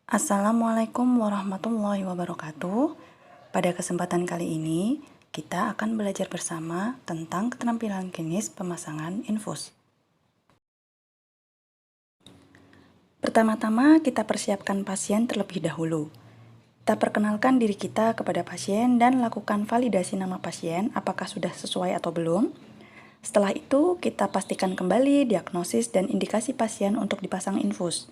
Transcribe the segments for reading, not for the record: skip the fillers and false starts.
Assalamualaikum warahmatullahi wabarakatuh. Pada kesempatan kali ini, kita akan belajar bersama tentang keterampilan klinis pemasangan infus. Pertama-tama, kita persiapkan pasien terlebih dahulu. Kita perkenalkan diri kita kepada pasien dan lakukan validasi nama pasien apakah sudah sesuai atau belum. Setelah itu, kita pastikan kembali diagnosis dan indikasi pasien untuk dipasang infus.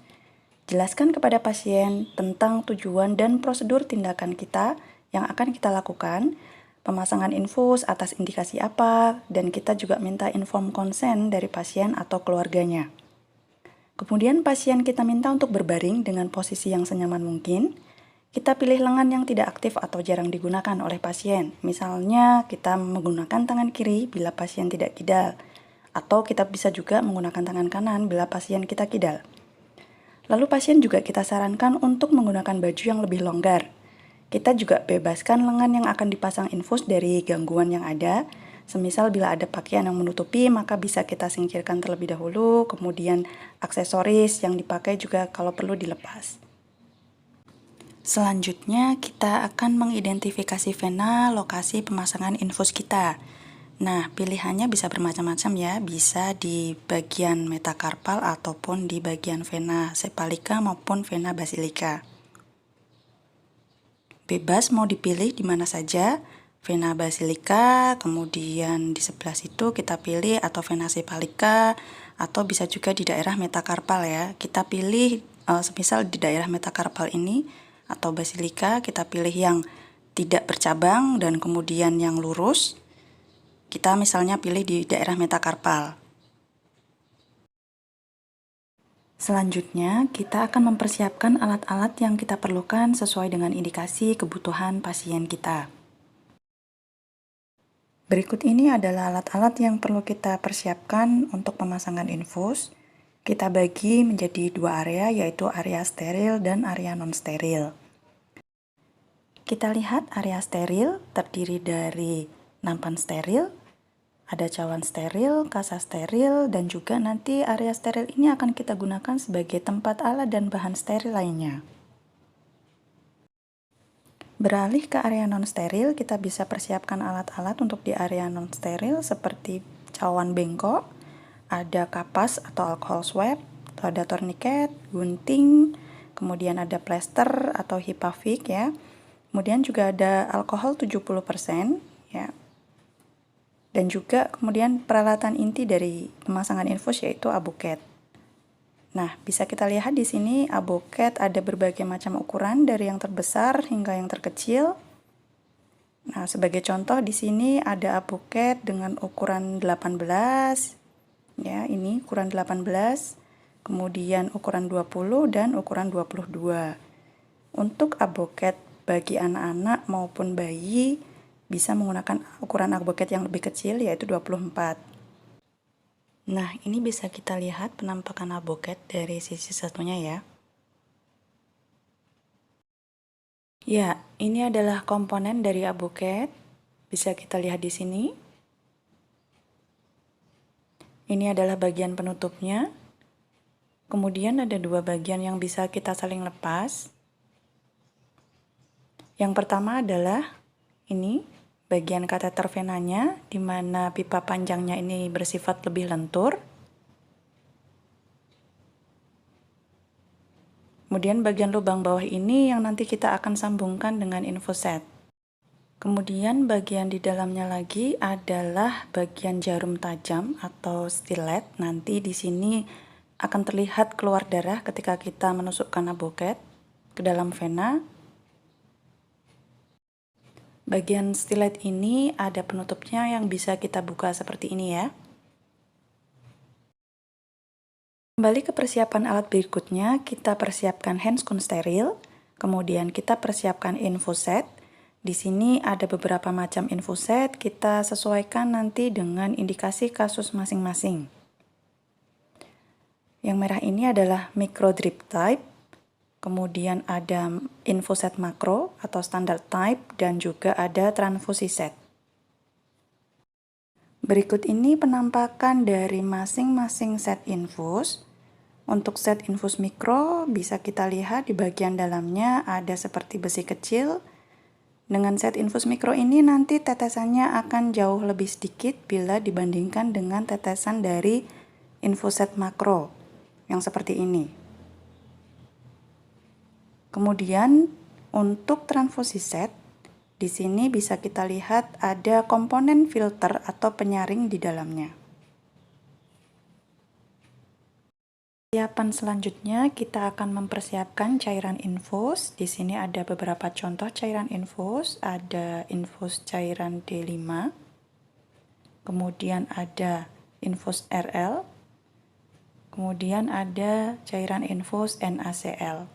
Jelaskan kepada pasien tentang tujuan dan prosedur tindakan kita yang akan kita lakukan, pemasangan infus atas indikasi apa, dan kita juga minta inform consent dari pasien atau keluarganya. Kemudian pasien kita minta untuk berbaring dengan posisi yang senyaman mungkin. Kita pilih lengan yang tidak aktif atau jarang digunakan oleh pasien. Misalnya kita menggunakan tangan kiri bila pasien tidak kidal, atau kita bisa juga menggunakan tangan kanan bila pasien kita kidal. Lalu pasien juga kita sarankan untuk menggunakan baju yang lebih longgar. Kita juga bebaskan lengan yang akan dipasang infus dari gangguan yang ada. Semisal bila ada pakaian yang menutupi, maka bisa kita singkirkan terlebih dahulu, kemudian aksesoris yang dipakai juga kalau perlu dilepas. Selanjutnya, kita akan mengidentifikasi vena lokasi pemasangan infus kita. Nah, pilihannya bisa bermacam-macam ya, bisa di bagian metakarpal ataupun di bagian vena sepalika maupun vena basilika. Bebas mau dipilih di mana saja, vena basilika, kemudian di sebelah situ kita pilih atau vena sepalika, atau bisa juga di daerah metakarpal ya. Kita pilih, semisal di daerah metakarpal ini atau basilika, kita pilih yang tidak bercabang dan kemudian yang lurus. Kita misalnya pilih di daerah metakarpal. Selanjutnya, kita akan mempersiapkan alat-alat yang kita perlukan sesuai dengan indikasi kebutuhan pasien kita. Berikut ini adalah alat-alat yang perlu kita persiapkan untuk pemasangan infus. Kita bagi menjadi dua area, yaitu area steril dan area non-steril. Kita lihat area steril terdiri dari nampan steril, ada cawan steril, kasa steril, dan juga nanti area steril ini akan kita gunakan sebagai tempat alat dan bahan steril lainnya. Beralih ke area non-steril, kita bisa persiapkan alat-alat untuk di area non-steril seperti cawan bengkok, ada kapas atau alkohol swab, atau ada torniket, gunting, kemudian ada plester atau hipavik ya. Kemudian juga ada alkohol 70% ya. Dan juga kemudian peralatan inti dari pemasangan infus yaitu aboket. Nah, bisa kita lihat di sini aboket ada berbagai macam ukuran dari yang terbesar hingga yang terkecil. Nah, sebagai contoh di sini ada aboket dengan ukuran 18. Ya, ini ukuran 18. Kemudian ukuran 20 dan ukuran 22. Untuk aboket bagi anak-anak maupun bayi bisa menggunakan ukuran aboket yang lebih kecil yaitu 24. Nah, ini bisa kita lihat penampakan aboket dari sisi satunya ya. Ya, ini adalah komponen dari aboket. Bisa kita lihat di sini. Ini adalah bagian penutupnya. Kemudian ada dua bagian yang bisa kita saling lepas. Yang pertama adalah ini bagian kateter venanya, di mana pipa panjangnya ini bersifat lebih lentur. Kemudian bagian lubang bawah ini yang nanti kita akan sambungkan dengan infuset. Kemudian bagian di dalamnya lagi adalah bagian jarum tajam atau stilet. Nanti di sini akan terlihat keluar darah ketika kita menusukkan aboket ke dalam vena. Bagian stilet ini ada penutupnya yang bisa kita buka seperti ini ya. Kembali ke persiapan alat berikutnya, kita persiapkan handscoon steril, kemudian kita persiapkan infuset. Di sini ada beberapa macam infuset, kita sesuaikan nanti dengan indikasi kasus masing-masing. Yang merah ini adalah micro drip type. Kemudian ada infuset makro atau standard type dan juga ada transfusi set. Berikut ini penampakan dari masing-masing set infus. Untuk set infus mikro, bisa kita lihat di bagian dalamnya ada seperti besi kecil. Dengan set infus mikro ini nanti tetesannya akan jauh lebih sedikit bila dibandingkan dengan tetesan dari infus set makro yang seperti ini. Kemudian untuk transfusi set, di sini bisa kita lihat ada komponen filter atau penyaring di dalamnya. Persiapan selanjutnya kita akan mempersiapkan cairan infus. Di sini ada beberapa contoh cairan infus, ada infus cairan D5, kemudian ada infus RL, kemudian ada cairan infus NaCl.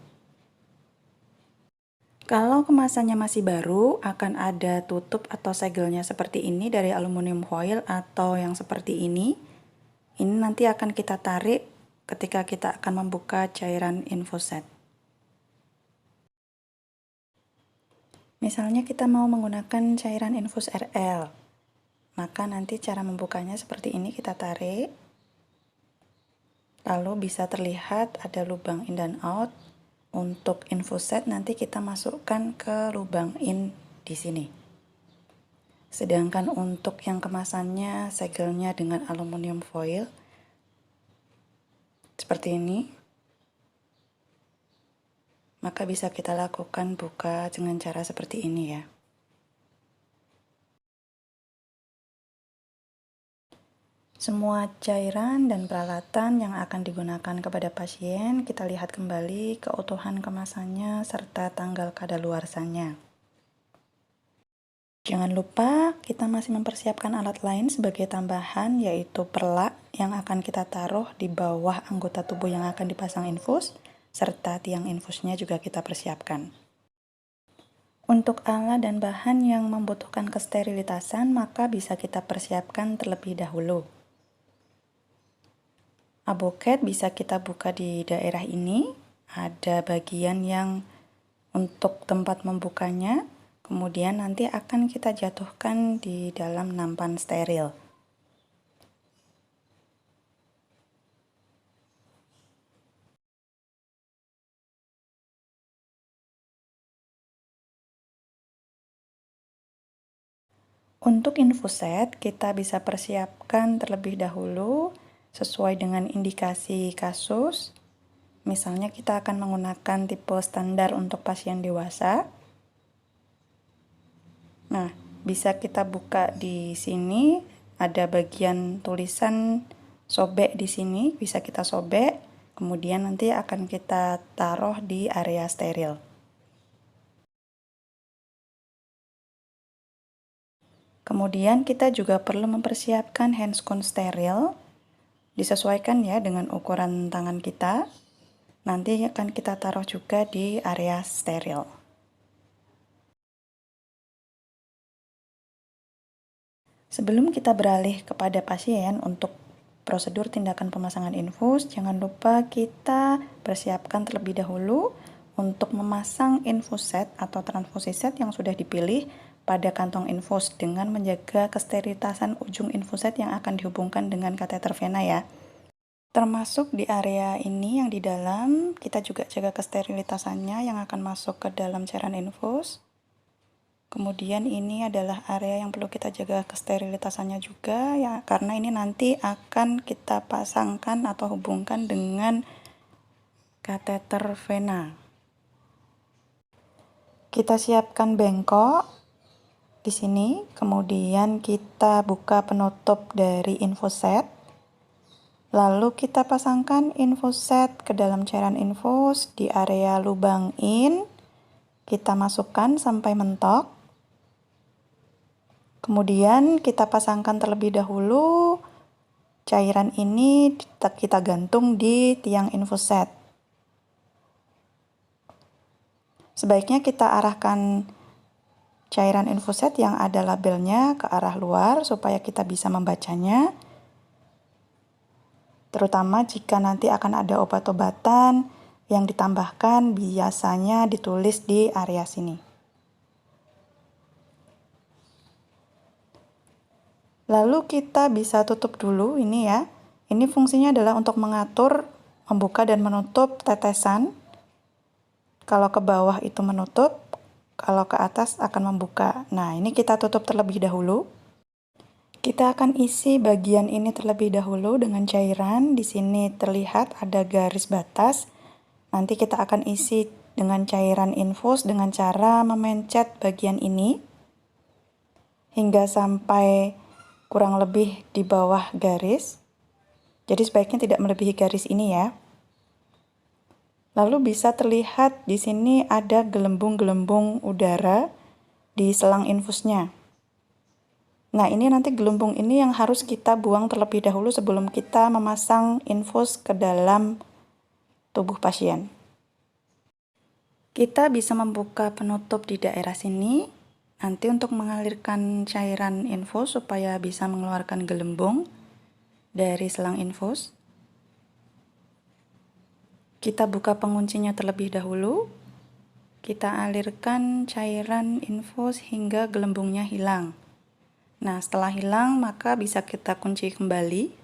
Kalau kemasannya masih baru, akan ada tutup atau segelnya seperti ini dari aluminium foil atau yang seperti ini. Ini nanti akan kita tarik ketika kita akan membuka cairan infus set. Misalnya kita mau menggunakan cairan infus RL, maka nanti cara membukanya seperti ini, kita tarik, lalu bisa terlihat ada lubang in dan out. Untuk infus set nanti kita masukkan ke lubang in di sini. Sedangkan untuk yang kemasannya segelnya dengan aluminium foil, seperti ini, maka bisa kita lakukan buka dengan cara seperti ini ya. Semua cairan dan peralatan yang akan digunakan kepada pasien, kita lihat kembali keutuhan kemasannya serta tanggal kadaluarsanya. Jangan lupa kita masih mempersiapkan alat lain sebagai tambahan, yaitu perlak yang akan kita taruh di bawah anggota tubuh yang akan dipasang infus, serta tiang infusnya juga kita persiapkan. Untuk alat dan bahan yang membutuhkan kesterilitasan, maka bisa kita persiapkan terlebih dahulu. Aboket bisa kita buka di daerah ini, ada bagian yang untuk tempat membukanya, kemudian nanti akan kita jatuhkan di dalam nampan steril. Untuk infus set, kita bisa persiapkan terlebih dahulu sesuai dengan indikasi kasus. Misalnya kita akan menggunakan tipe standar untuk pasien dewasa. Nah, bisa kita buka di sini, ada bagian tulisan sobek di sini, bisa kita sobek, kemudian nanti akan kita taruh di area steril. Kemudian kita juga perlu mempersiapkan handscone steril, disesuaikan ya dengan ukuran tangan kita. Nanti akan kita taruh juga di area steril. Sebelum kita beralih kepada pasien untuk prosedur tindakan pemasangan infus, jangan lupa kita persiapkan terlebih dahulu untuk memasang infus set atau transfusi set yang sudah dipilih pada kantong infus dengan menjaga kesterilitasan ujung infus set yang akan dihubungkan dengan kateter vena ya. Termasuk di area ini yang di dalam, kita juga jaga kesterilitasannya yang akan masuk ke dalam cairan infus. Kemudian ini adalah area yang perlu kita jaga kesterilitasannya juga ya, karena ini nanti akan kita pasangkan atau hubungkan dengan kateter vena. Kita siapkan bengkok di sini, kemudian kita buka penutup dari infus set. Lalu kita pasangkan infus set ke dalam cairan infus di area lubang in. Kita masukkan sampai mentok. Kemudian kita pasangkan terlebih dahulu cairan ini, kita gantung di tiang infus set. Sebaiknya kita arahkan cairan infus set yang ada labelnya ke arah luar supaya kita bisa membacanya. Terutama jika nanti akan ada obat-obatan yang ditambahkan, biasanya ditulis di area sini. Lalu kita bisa tutup dulu ini ya. Ini fungsinya adalah untuk mengatur membuka dan menutup tetesan. Kalau ke bawah itu menutup, kalau ke atas akan membuka. Nah, ini kita tutup terlebih dahulu. Kita akan isi bagian ini terlebih dahulu dengan cairan. Di sini terlihat ada garis batas. Nanti kita akan isi dengan cairan infus dengan cara memencet bagian ini hingga sampai kurang lebih di bawah garis. Jadi sebaiknya tidak melebihi garis ini ya. Lalu bisa terlihat di sini ada gelembung-gelembung udara di selang infusnya. Nah, ini nanti gelembung ini yang harus kita buang terlebih dahulu sebelum kita memasang infus ke dalam tubuh pasien. Kita bisa membuka penutup di daerah sini, nanti untuk mengalirkan cairan infus supaya bisa mengeluarkan gelembung dari selang infus. Kita buka penguncinya terlebih dahulu. Kita alirkan cairan infus hingga gelembungnya hilang. Nah, setelah hilang maka bisa kita kunci kembali.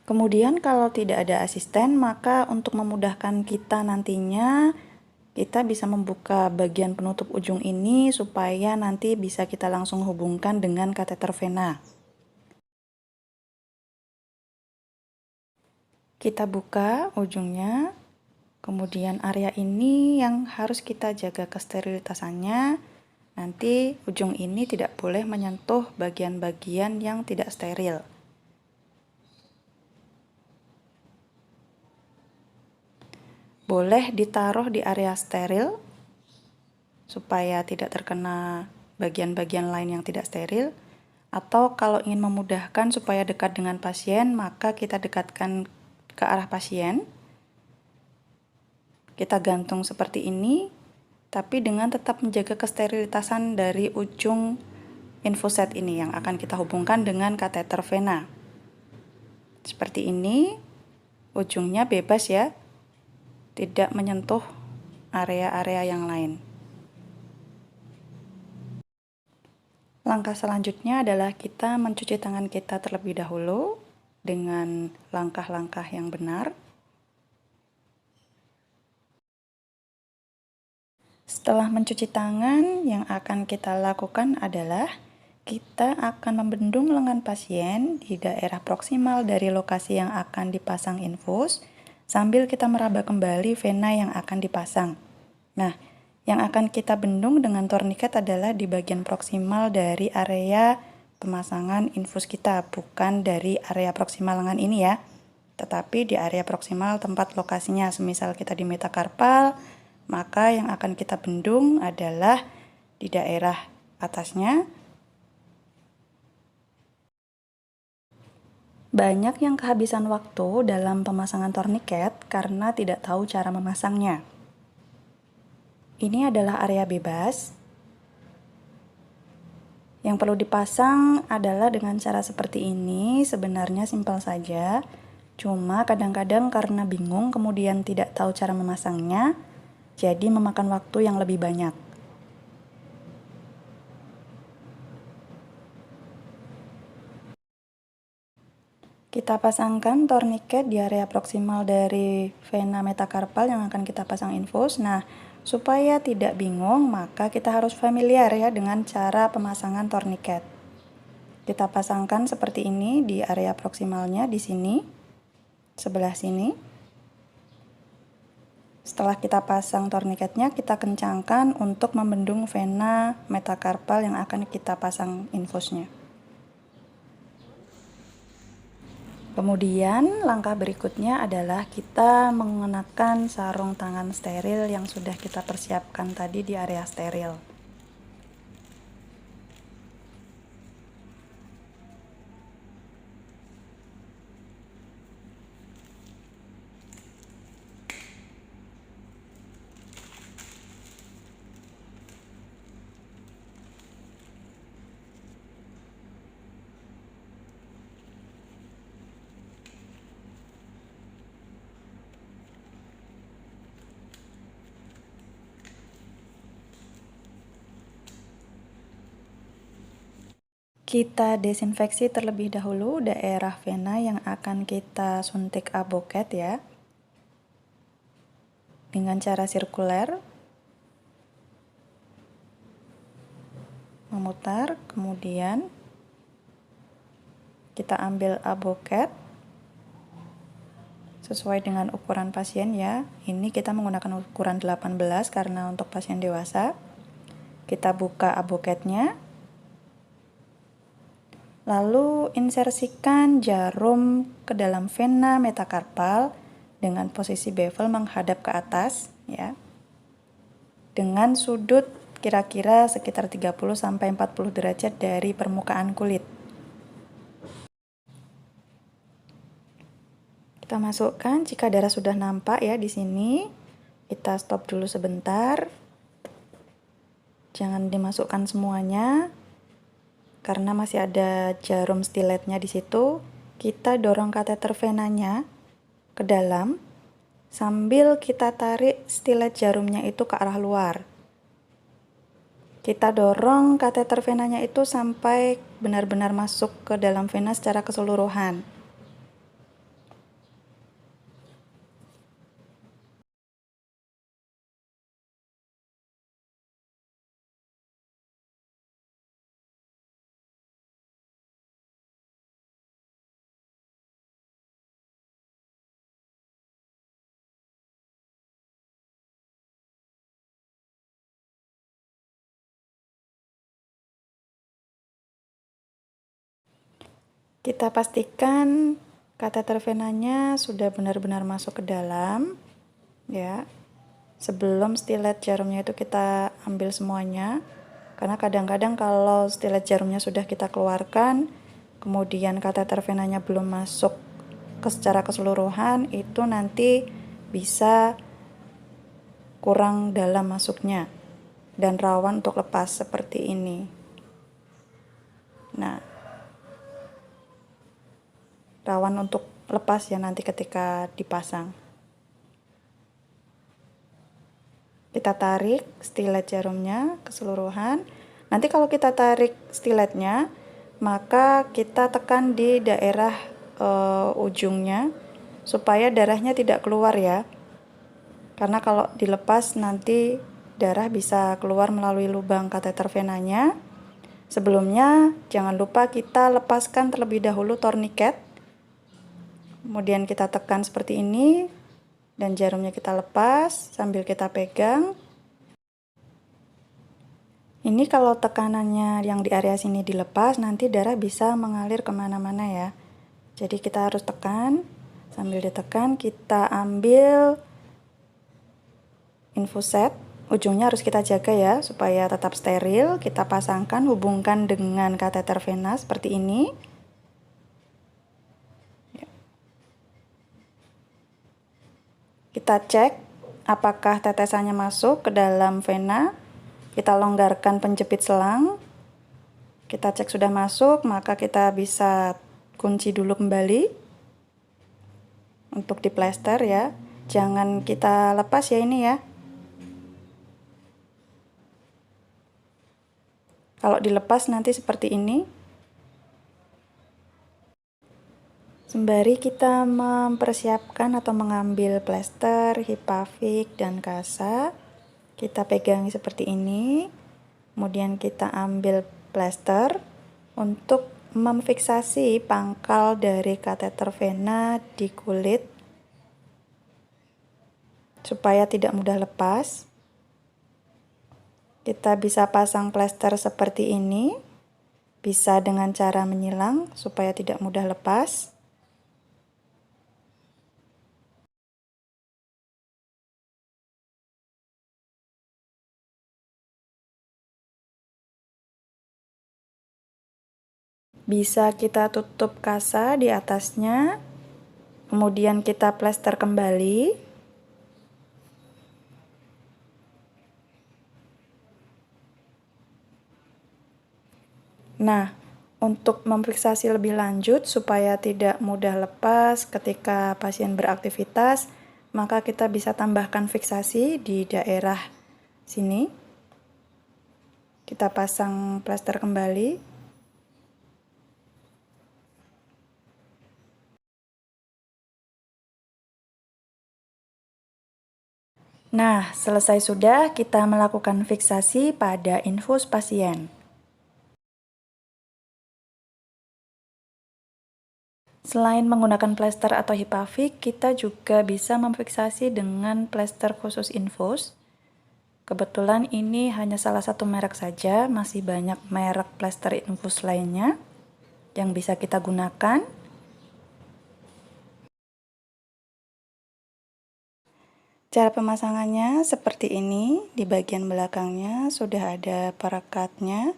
Kemudian kalau tidak ada asisten, maka untuk memudahkan kita nantinya, kita bisa membuka bagian penutup ujung ini supaya nanti bisa kita langsung hubungkan dengan kateter vena. Kita buka ujungnya. Kemudian area ini yang harus kita jaga kesterilitasnya. Nanti ujung ini tidak boleh menyentuh bagian-bagian yang tidak steril. Boleh ditaruh di area steril supaya tidak terkena bagian-bagian lain yang tidak steril. Atau kalau ingin memudahkan supaya dekat dengan pasien, maka kita dekatkan ke arah pasien. Kita gantung seperti ini, tapi dengan tetap menjaga kesterilitasan dari ujung infuset ini yang akan kita hubungkan dengan kateter vena. Seperti ini, ujungnya bebas ya, tidak menyentuh area-area yang lain. Langkah selanjutnya adalah kita mencuci tangan kita terlebih dahulu dengan langkah-langkah yang benar. Setelah mencuci tangan, yang akan kita lakukan adalah kita akan membendung lengan pasien di daerah proksimal dari lokasi yang akan dipasang infus, sambil kita meraba kembali vena yang akan dipasang. Nah, yang akan kita bendung dengan torniket adalah di bagian proksimal dari area pemasangan infus kita, bukan dari area proksimal lengan ini ya, tetapi di area proksimal tempat lokasinya. Semisal kita di metakarpal, maka yang akan kita bendung adalah di daerah atasnya. Banyak yang kehabisan waktu dalam pemasangan torniket karena tidak tahu cara memasangnya. Ini adalah area bebas. Yang perlu dipasang adalah dengan cara seperti ini. Sebenarnya simpel saja, cuma kadang-kadang karena bingung kemudian tidak tahu cara memasangnya, jadi memakan waktu yang lebih banyak. Kita pasangkan torniket di area proksimal dari vena metakarpal yang akan kita pasang infus. Nah, supaya tidak bingung, maka kita harus familiar ya dengan cara pemasangan torniket. Kita pasangkan seperti ini di area proksimalnya di sini, sebelah sini. Setelah kita pasang torniketnya, kita kencangkan untuk membendung vena metakarpal yang akan kita pasang infusnya. Kemudian langkah berikutnya adalah kita mengenakan sarung tangan steril yang sudah kita persiapkan tadi di area steril. Kita desinfeksi terlebih dahulu daerah vena yang akan kita suntik aboket ya. Dengan cara sirkuler. Memutar, kemudian kita ambil aboket sesuai dengan ukuran pasien ya. Ini kita menggunakan ukuran 18 karena untuk pasien dewasa. Kita buka aboketnya. Lalu insersikan jarum ke dalam vena metakarpal dengan posisi bevel menghadap ke atas ya. Dengan sudut kira-kira sekitar 30-40 derajat dari permukaan kulit. Kita masukkan jika darah sudah nampak ya di sini. Kita stop dulu sebentar. Jangan dimasukkan semuanya karena masih ada jarum stiletnya di situ. Kita dorong kateter venanya ke dalam sambil kita tarik stilet jarumnya itu ke arah luar. Kita dorong kateter venanya itu sampai benar-benar masuk ke dalam vena secara keseluruhan. Kita pastikan kateter venanya sudah benar-benar masuk ke dalam ya. Sebelum stilet jarumnya itu kita ambil semuanya. Karena kadang-kadang kalau stilet jarumnya sudah kita keluarkan, kemudian kateter venanya belum masuk secara keseluruhan, itu nanti bisa kurang dalam masuknya dan rawan untuk lepas seperti ini. Nah, rawan untuk lepas ya nanti ketika dipasang. Kita tarik stilet jarumnya keseluruhan. Nanti kalau kita tarik stiletnya, maka kita tekan di daerah ujungnya supaya darahnya tidak keluar ya. Karena kalau dilepas nanti darah bisa keluar melalui lubang kateter venanya. Sebelumnya jangan lupa kita lepaskan terlebih dahulu torniket. Kemudian kita tekan seperti ini dan jarumnya kita lepas sambil kita pegang. Ini kalau tekanannya yang di area sini dilepas, nanti darah bisa mengalir kemana-mana ya. Jadi kita harus tekan, sambil ditekan kita ambil infuset. Ujungnya harus kita jaga ya supaya tetap steril. Kita pasangkan, hubungkan dengan kateter vena seperti ini. Kita cek apakah tetesannya masuk ke dalam vena. Kita longgarkan penjepit selang. Kita cek sudah masuk, maka kita bisa kunci dulu kembali untuk diplester ya. Jangan kita lepas ya ini ya. Kalau dilepas nanti seperti ini. Sembari kita mempersiapkan atau mengambil plester, hipavik, dan kasa, kita pegang seperti ini. Kemudian kita ambil plester untuk memfiksasi pangkal dari kateter vena di kulit supaya tidak mudah lepas. Kita bisa pasang plester seperti ini, bisa dengan cara menyilang supaya tidak mudah lepas. Bisa kita tutup kasa di atasnya, kemudian kita plester kembali. Nah, untuk memfiksasi lebih lanjut supaya tidak mudah lepas ketika pasien beraktivitas, maka kita bisa tambahkan fiksasi di daerah sini. Kita pasang plester kembali. Nah, selesai sudah kita melakukan fiksasi pada infus pasien. Selain menggunakan plester atau hipafik, kita juga bisa memfiksasi dengan plester khusus infus. Kebetulan ini hanya salah satu merek saja, masih banyak merek plester infus lainnya yang bisa kita gunakan. Cara pemasangannya seperti ini, di bagian belakangnya sudah ada perekatnya.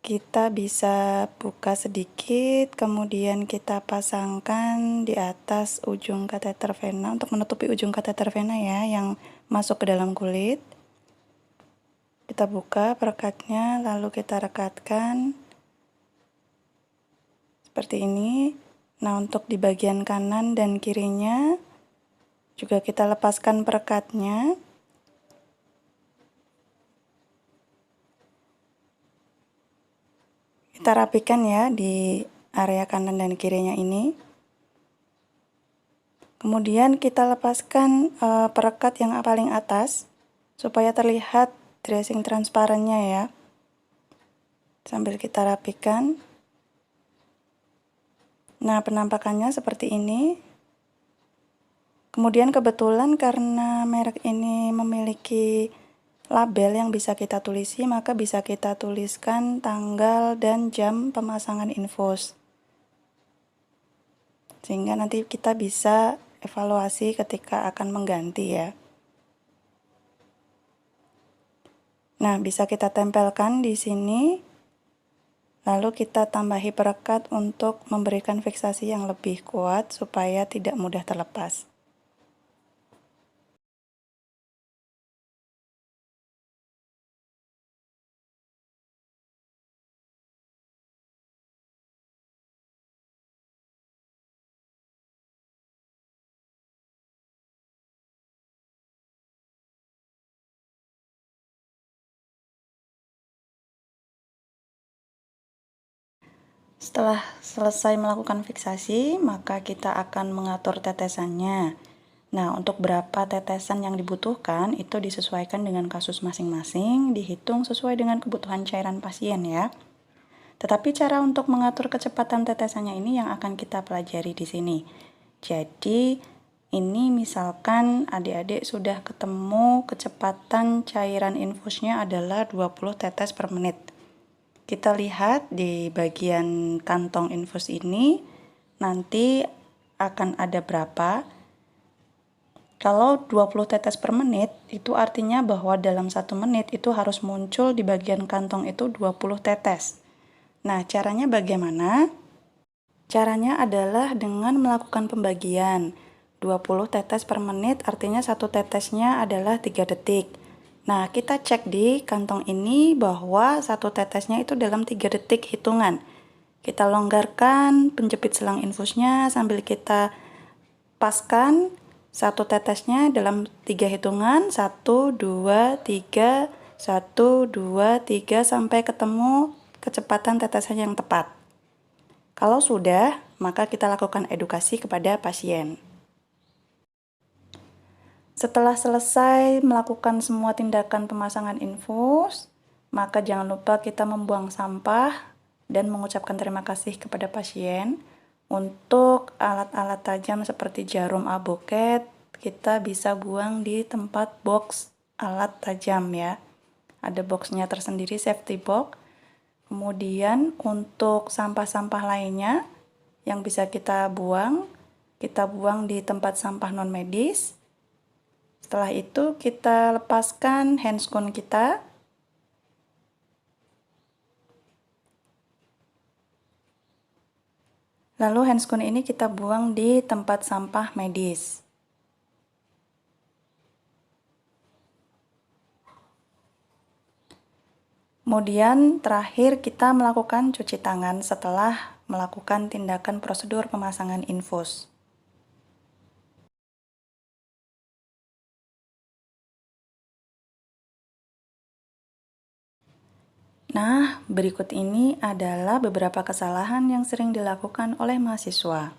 Kita bisa buka sedikit, kemudian kita pasangkan di atas ujung kateter vena untuk menutupi ujung kateter vena ya, yang masuk ke dalam kulit. Kita buka perekatnya, lalu kita rekatkan seperti ini. Nah, untuk di bagian kanan dan kirinya juga kita lepaskan perekatnya. Kita rapikan ya di area kanan dan kirinya ini. Kemudian kita lepaskan perekat yang paling atas supaya terlihat dressing transparannya ya. Sambil kita rapikan. Nah, penampakannya seperti ini. Kemudian kebetulan karena merek ini memiliki label yang bisa kita tulisi, maka bisa kita tuliskan tanggal dan jam pemasangan infus. Sehingga nanti kita bisa evaluasi ketika akan mengganti ya. Nah, bisa kita tempelkan di sini. Lalu kita tambahi perekat untuk memberikan fiksasi yang lebih kuat supaya tidak mudah terlepas. Setelah selesai melakukan fiksasi, maka kita akan mengatur tetesannya. Nah, untuk berapa tetesan yang dibutuhkan, itu disesuaikan dengan kasus masing-masing, dihitung sesuai dengan kebutuhan cairan pasien ya. Tetapi cara untuk mengatur kecepatan tetesannya ini yang akan kita pelajari di sini. Jadi, ini misalkan adik-adik sudah ketemu kecepatan cairan infusnya adalah 20 tetes per menit. Kita lihat di bagian kantong infus ini nanti akan ada berapa. Kalau 20 tetes per menit itu artinya bahwa dalam 1 menit itu harus muncul di bagian kantong itu 20 tetes. Nah, caranya bagaimana? Caranya adalah dengan melakukan pembagian. 20 tetes per menit artinya satu tetesnya adalah 3 detik. Nah, kita cek di kantong ini bahwa satu tetesnya itu dalam 3 detik hitungan. Kita longgarkan penjepit selang infusnya sambil kita paskan satu tetesnya dalam 3 hitungan. 1, 2, 3, 1, 2, 3 sampai ketemu kecepatan tetesan yang tepat. Kalau sudah, maka kita lakukan edukasi kepada pasien. Setelah selesai melakukan semua tindakan pemasangan infus, maka jangan lupa kita membuang sampah dan mengucapkan terima kasih kepada pasien. Untuk alat-alat tajam seperti jarum alboket, kita bisa buang di tempat box alat tajam ya. Ada boxnya tersendiri, safety box. Kemudian untuk sampah-sampah lainnya yang bisa kita buang di tempat sampah non medis. Setelah itu kita lepaskan handscoon kita. Lalu handscoon ini kita buang di tempat sampah medis. Kemudian terakhir kita melakukan cuci tangan setelah melakukan tindakan prosedur pemasangan infus. Nah, berikut ini adalah beberapa kesalahan yang sering dilakukan oleh mahasiswa.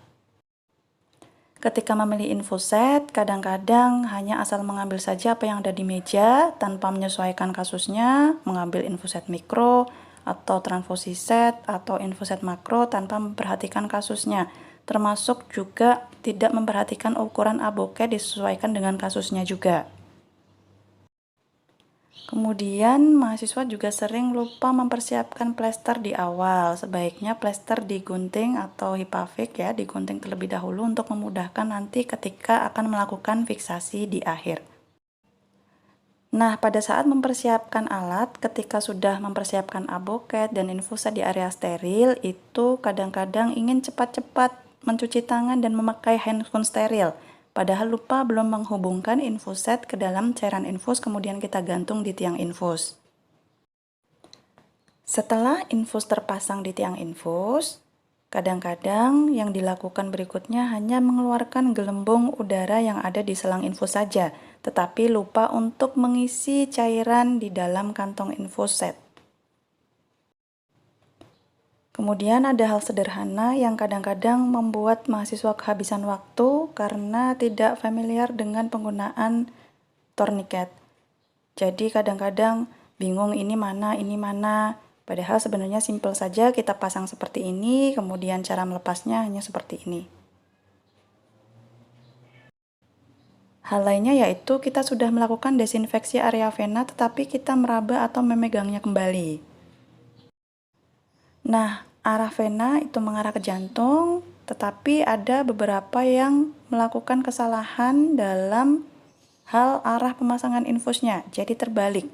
Ketika memilih infuset, kadang-kadang hanya asal mengambil saja apa yang ada di meja tanpa menyesuaikan kasusnya, mengambil infuset mikro atau transfusi set atau infuset makro tanpa memperhatikan kasusnya, termasuk juga tidak memperhatikan ukuran aboket disesuaikan dengan kasusnya juga. Kemudian, mahasiswa juga sering lupa mempersiapkan plester di awal. Sebaiknya plester digunting atau hipafik ya, digunting terlebih dahulu untuk memudahkan nanti ketika akan melakukan fiksasi di akhir. Nah, pada saat mempersiapkan alat, ketika sudah mempersiapkan aboket dan infusa di area steril, itu kadang-kadang ingin cepat-cepat mencuci tangan dan memakai handphone steril. Padahal lupa belum menghubungkan infuset ke dalam cairan infus, kemudian kita gantung di tiang infus. Setelah infus terpasang di tiang infus, kadang-kadang yang dilakukan berikutnya hanya mengeluarkan gelembung udara yang ada di selang infus saja, tetapi lupa untuk mengisi cairan di dalam kantong infuset. Kemudian ada hal sederhana yang kadang-kadang membuat mahasiswa kehabisan waktu karena tidak familiar dengan penggunaan torniket. Jadi kadang-kadang bingung ini mana, padahal sebenarnya simpel saja kita pasang seperti ini, kemudian cara melepasnya hanya seperti ini. Hal lainnya yaitu kita sudah melakukan desinfeksi area vena tetapi kita meraba atau memegangnya kembali. Nah, arah vena itu mengarah ke jantung, tetapi ada beberapa yang melakukan kesalahan dalam hal arah pemasangan infusnya, jadi terbalik.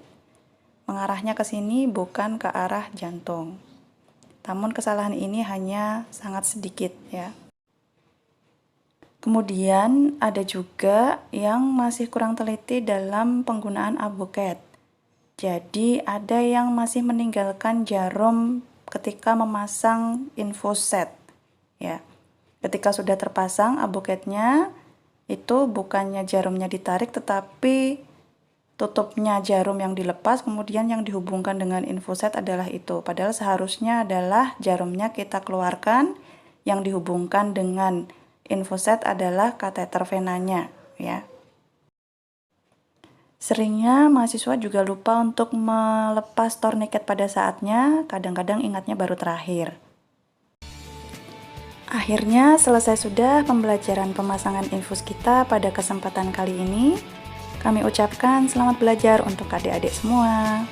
Mengarahnya ke sini bukan ke arah jantung. Namun kesalahan ini hanya sangat sedikit ya. Kemudian ada juga yang masih kurang teliti dalam penggunaan aboket. Jadi ada yang masih meninggalkan jarum ketika memasang infuset ya. Ketika sudah terpasang aboketnya, itu bukannya jarumnya ditarik tetapi tutupnya jarum yang dilepas, kemudian yang dihubungkan dengan infuset adalah itu. Padahal seharusnya adalah jarumnya kita keluarkan, yang dihubungkan dengan infuset adalah kateter venanya ya. Seringnya mahasiswa juga lupa untuk melepas torniket pada saatnya, kadang-kadang ingatnya baru terakhir. Akhirnya selesai sudah pembelajaran pemasangan infus kita pada kesempatan kali ini. Kami ucapkan selamat belajar untuk adik-adik semua.